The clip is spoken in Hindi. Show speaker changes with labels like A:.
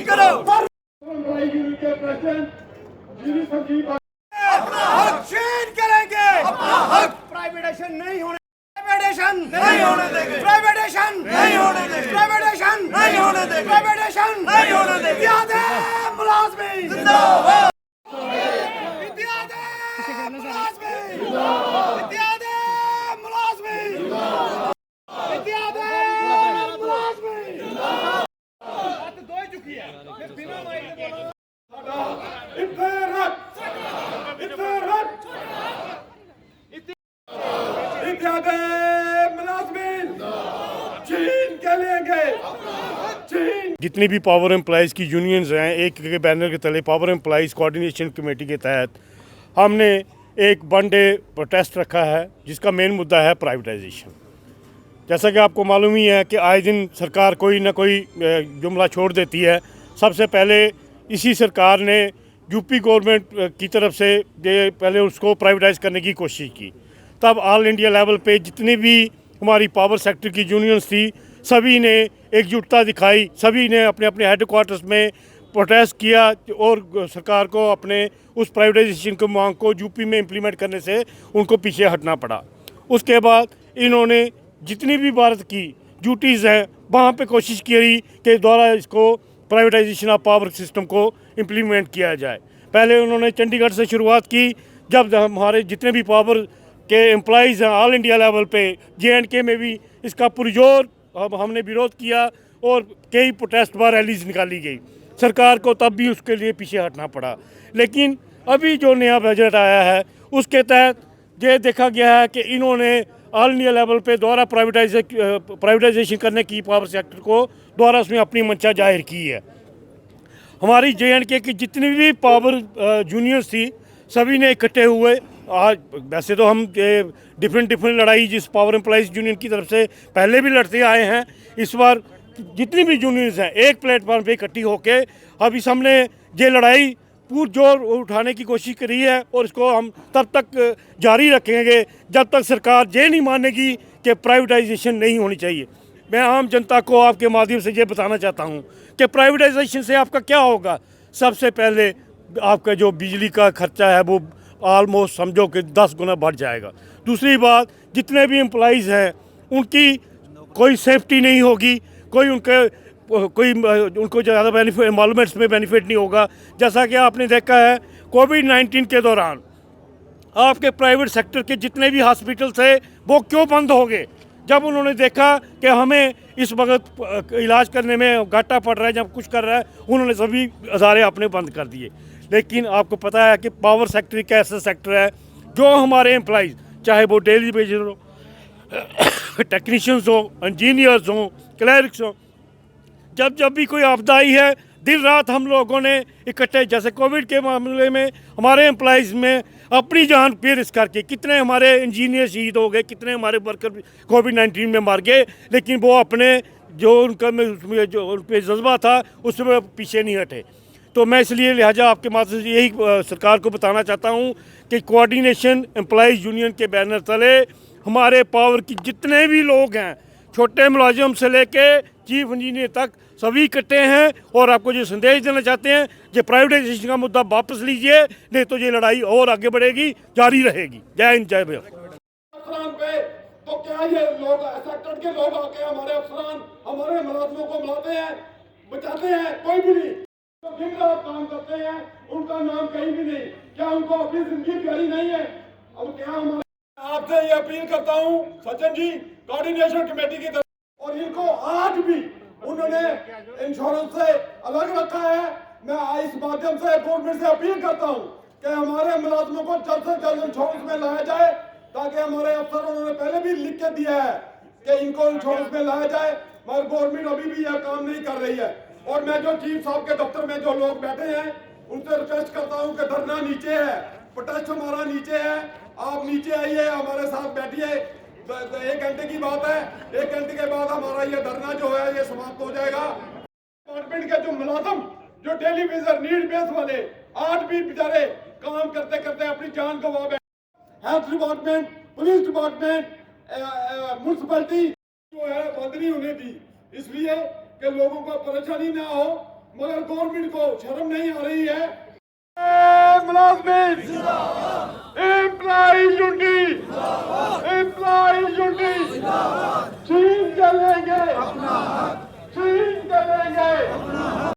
A: करो।
B: अपना हक छीन करेंगे,
A: अपना हक
B: प्राइवेटाइजेशन नहीं होने, प्राइवेटाइजेशन
A: नहीं होने देंगे,
B: प्राइवेटाइजेशन
A: नहीं होने देंगे,
B: प्राइवेटाइजेशन
A: नहीं होने देंगे,
B: प्राइवेटाइजेशन
A: नहीं होने देंगे।
B: इत्तेहाद मुलाजमी
A: जिंदाबाद,
B: इत्तेहाद मुलाजमी इत्तेहाद मुलाजमी इत्तेहाद मुलाजमी बात दो ही चुकी है फिर बिना माइक के बोलो इत्तेहाद इत्तेहाद इत्तेहाद मुलाजमी छीन के लेंगे छीन।
C: जितनी भी पावर एम्प्लॉइज़ की यूनियंस हैं, एक के बैनर के तले पावर एम्प्लॉइज़ कोऑर्डिनेशन कमेटी के तहत हमने एक 1 डे प्रोटेस्ट रखा है, जिसका मेन मुद्दा है प्राइवेटाइजेशन। जैसा कि आपको मालूम ही है कि आए दिन सरकार कोई ना कोई जुमला छोड़ देती है। सबसे पहले इसी सरकार ने यूपी गवर्नमेंट की तरफ से पहले उसको प्राइवेटाइज करने की कोशिश की। तब ऑल इंडिया लेवल पे जितनी भी हमारी पावर सेक्टर की यूनियंस थी, सभी ने एकजुटता दिखाई, सभी ने अपने अपने हेडक्वार्टर्स में प्रोटेस्ट किया और सरकार को अपने उस प्राइवेटाइजेशन की मांग को यूपी में इम्प्लीमेंट करने से उनको पीछे हटना पड़ा। उसके बाद इन्होंने जितनी भी भारत की ड्यूटीज़ हैं वहाँ पे कोशिश की कि द्वारा इसको प्राइवेटाइजेशन ऑफ पावर सिस्टम को इम्प्लीमेंट किया जाए। पहले उन्होंने चंडीगढ़ से शुरुआत की, जब हमारे जितने भी पावर के एम्प्लॉइज़ हैं ऑल इंडिया लेवल पे, JNK में भी इसका पुरजोर हमने विरोध किया और कई प्रोटेस्ट बार रैलीज निकाली गई। सरकार को तब भी उसके लिए पीछे हटना पड़ा। लेकिन अभी जो नया बजट आया है उसके तहत ये देखा गया है कि इन्होंने ऑल इंडिया लेवल पे दोबारा प्राइवेटाइजेशन करने की पावर सेक्टर को दोबारा उसमें अपनी मंशा जाहिर की है। हमारी JNK की जितनी भी पावर यूनियंस थी, सभी ने इकट्ठे हुए। आज वैसे तो हम डिफरेंट लड़ाई जिस पावर एम्प्लॉइज़ यूनियन की तरफ से पहले भी लड़ते आए हैं, इस बार जितनी भी यूनियंस हैं एक प्लेटफॉर्म पे इकट्ठी होके अब इस हमने ये लड़ाई पुरजोर उठाने की कोशिश करी है और इसको हम तब तक जारी रखेंगे जब तक सरकार ये नहीं मानेगी कि प्राइवेटाइजेशन नहीं होनी चाहिए। मैं आम जनता को आपके माध्यम से ये बताना चाहता हूँ कि प्राइवेटाइजेशन से आपका क्या होगा। सबसे पहले आपका जो बिजली का खर्चा है वो ऑलमोस्ट समझो कि 10 गुना बढ़ जाएगा। दूसरी बात, जितने भी एम्प्लॉइज़ हैं उनकी कोई सेफ्टी नहीं होगी, उनको ज़्यादा बेनिफिट एम्बॉलमेंट्स में बेनिफिट नहीं होगा। जैसा कि आपने देखा है कोविड-19 के दौरान आपके प्राइवेट सेक्टर के जितने भी हॉस्पिटल थे वो क्यों बंद हो गए? जब उन्होंने देखा कि हमें इस वक्त इलाज करने में घाटा पड़ रहा है, जब कुछ कर रहा है, उन्होंने सभी अदारे अपने बंद कर दिए। लेकिन आपको पता है कि पावर सेक्टर एक ऐसा सेक्टर है जो हमारे एम्प्लॉइज़, चाहे वो डेली बेसिस हो, टेक्नीशियंस हो, इंजीनियर्स हों, क्लर्क्स हों, जब भी कोई आपदा आई है दिन रात हम लोगों ने इकट्ठे, जैसे कोविड के मामले में हमारे एम्प्लॉइज़ में अपनी जान पे रिस्क करके कितने हमारे इंजीनियर शहीद हो गए, कितने हमारे वर्कर कोविड-19 में मर गए, लेकिन वो अपने जो उनका जो उन पर जज्बा था उसमें पीछे नहीं हटे। तो मैं इसलिए लिहाजा आपके माध्यम से यही सरकार को बताना चाहता हूँ कि कोऑर्डिनेशन एम्प्लॉइज़ यूनियन के बैनर तले हमारे पावर की जितने भी लोग हैं, छोटे मुलाजिम से लेके चीफ इंजीनियर तक, सभी इकट्ठे हैं और आपको जो संदेश देना चाहते हैं कि प्राइवेटाइजेशन का मुद्दा वापस लीजिए, नहीं तो ये लड़ाई और आगे बढ़ेगी, जारी रहेगी। जय हिंद, जय भारत।
D: तो क्या ये लोग सेक्टर के लोग आके हमारे अफसरान हमारे मुलाजिमों को बुलाते हैं, बचाते हैं? कोई भी नहीं। तो दिन रात काम करते हैं, उनका नाम कहीं भी नहीं। क्या उनको अपनी जिंदगी प्यारी नहीं है? अब क्या हमारे आपसे ये अपील करता हूँ सचिन जी, कोऑर्डिनेशन कमेटी की तरफ, और इनको आज भी उन्होंने इंश्योरेंस से अलग रखा है। मैं इस माध्यम से गवर्नमेंट से अपील करता हूँ कि हमारे मुलाजिमों को जल्द से जल्द इंश्योरेंस में लाया जाए, ताकि हमारे अफसर, उन्होंने पहले भी लिख के दिया है कि इनको इंश्योरेंस में लाया जाए, मगर गवर्नमेंट अभी भी यह काम नहीं कर रही है। और मैं जो चीफ साहब के दफ्तर में जो लोग बैठे हैं उनसे रिक्वेस्ट करता हूँ कि धरना नीचे है, प्रोटेस्ट हमारा नीचे है, आप नीचे आइए, हमारे साथ बैठिए। 1 घंटे की बात है, 1 घंटे के बाद हमारा ये धरना जो है ये समाप्त हो जाएगा। डिपार्टमेंट के जो मुलाजिम, जो डेली बेस नीड बेस वाले, आज भी बेचारे काम करते करते अपनी जान गंवा बैठे। Health department, police department, municipality जो है बंद नहीं होने दी, इसलिए कि लोगों को परेशानी ना हो मगर गवर्नमेंट को शर्म नहीं आ रही है।
B: मुलाजमीन एम्प्लॉय यूनिटी चीन चलेंगे